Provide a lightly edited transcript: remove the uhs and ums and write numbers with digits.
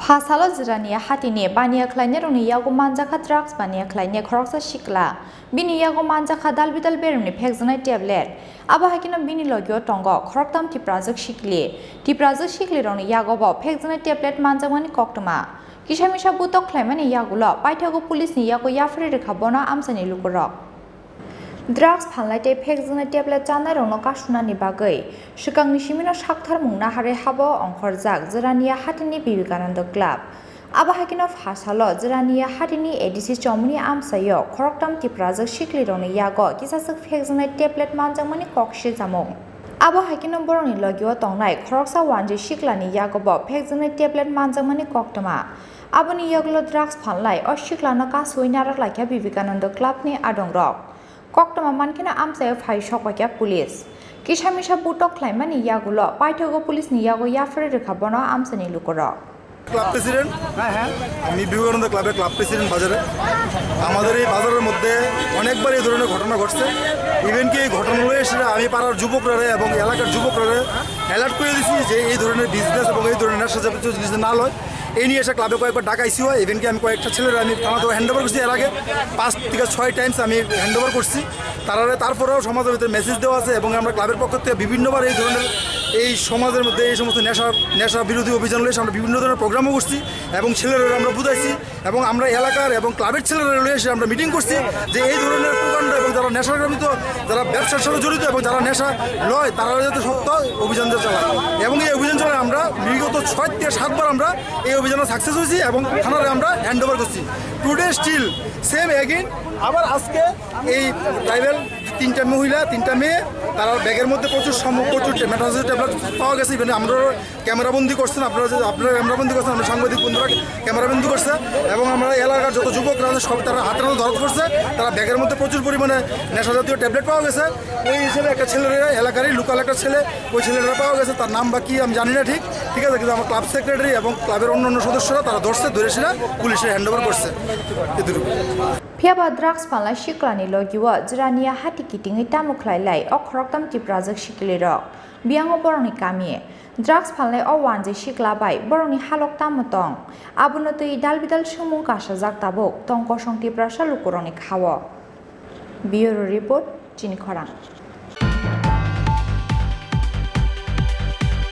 Phasalo Jirania Hatini Bania Klaineruni Yago Manjaka drugs Bania Klaine Khoroksa Sikla Bini Yago Manjaka Dalbidal Beruni Pexonite tablet Aba Hakina Bini Logio Tongo Khoroktham Tiprajwk Tiprajwk Siklirok Yago Pexonite tablet Manjamani Khorokthama Kishamisha Butok Clemani Yagulo Paitago Police ni Yago Yafri Rekabona Amsani Lukurok Drugs Phalnai Pexonite tablet Jana Rono Kashunani Bagai Shikangni Shimino Shakthar Mungna Hare Habo on Khorjak Jirania Hatini Vivekananda Club Aba Hakinov Hasalo Jirania Hatini Edisi Chomuni Amsayo Khoroktham Tiprajwk Siklirok Yago Kisasuk Pexonite tablet Manjamani Kokshi Zamong Aba Hakinov Boroni Logio Tongnai Khoroksa Wanji Siklani Yagobo Pexonite tablet Manjamani Khorokthama Abani Yaglo Drugs Phalnai or Siklana Kasuinarak like a Vivekananda Club ni Adongrok Khorokthama mankina amsayo phai shokya police Kishamisha butok claimani yagulo Paitago police ni yago yafre rekabona amsani lukorok club president আমি বিবেকানন্দ ক্লাবের club president বাজারে আমাদের এই বাজারের মধ্যে অনেকবার এই ধরনের ঘটনা ঘটছে ইভেন কি এই ঘটনাগুলো এসে আমি পাড়ার যুবকরা এবং এলাকার যুবকরা অ্যালার্ট করে দিয়েছি যে এই ধরনের বিজনেস এবং এই ধরনের নেশাজাতীয় জিনিস না লয় এই নিয়ে এসে ক্লাবে কয়েকবার ডাকাইছি হয় ইভেন কি আমি কয়েকটা ছেলেরা আমি থানাতে হ্যান্ডওভার করছি এর আগে 5 থেকে 6 টাইমস আমি হ্যান্ডওভার করছি তারপরেও সমাজের ভিতরে মেসেজ দেওয়া আছে এবং আমরা ক্লাবের পক্ষ থেকে বিভিন্নবার এই ধরনের এই সমাজের মধ্যে এই সমস্ত নেশা বিরোধী অভিযান লয়ে আমরা বিভিন্ন ধরনের প্রোগ্রামও করছি এবং ছেলেরা আমরা বুঝাইছি এবং আমরা এলাকার এবং ক্লাবের ছেলেরা লয়ে এসে আমরা মিটিং করছি যে এই ধরনের প্রকাণ্ড এবং যারা নেশাগ্রস্ত যারা ব্যবসার সাথে জড়িত এবং যারা নেশা লয় তারা যাতে সত্য অভিযান চালায় এবং এই অভিযান চালায় আমরা বিগত 6 থেকে 7 বার আমরা এই অভিযানে সাকসেস হয়েছি এবং থানারে আমরা হ্যান্ডওভার করছি টুডে স্টিল সেম এগেইন আবার আজকে এই ট্রাইবেল 3টা মহিলা 3টা মেয়ে তারা ব্যাগের মধ্যে প্রচুর মেটাজের ট্যাবলেট পাওয়া গেছে ইভেন আমরা ক্যামেরাবন্দি করছেন আপনারা ক্যামেরাবন্দি করছেন আমরা সাংবাদিক বন্ধুরা ক্যামেরাবন্দি করছে এবং আমরা এলাকার যত যুবকরা সব তারা হাতে হাতে ধরা পড়ছে তারা ব্যাগের মধ্যে প্রচুর পরিমাণে নেশাজাতীয় ট্যাবলেট পাওয়া গেছে ওই হিসেবে একটা ছেলের এলাকারই লোকাল একটা ছেলে ওই ছেলেরা পাওয়া গেছে তার নাম বা কি আমি জানি না ঠিক আছে কিন্তু আমার ক্লাব সেক্রেটারি এবং ক্লাবের অন্যান্য সদস্যরা তারা ধরে সেটা পুলিশে হ্যান্ডওভার করছে এটুকু Phiaba drugs Phalnai Siklani Logio Jirania Hati Kiting Tamuklailai or Khoroktham Tiprajwk Siklirok Biango Boroni Kamie Drugs Phalnai or Wanji Siklabai Boroni Khoroktham Motong Abunotui Dalbidal Shumung Kasha Zaktabok Tongkoshong Tiprasha Lukoroni Khawo Bureau Report Chini Khorang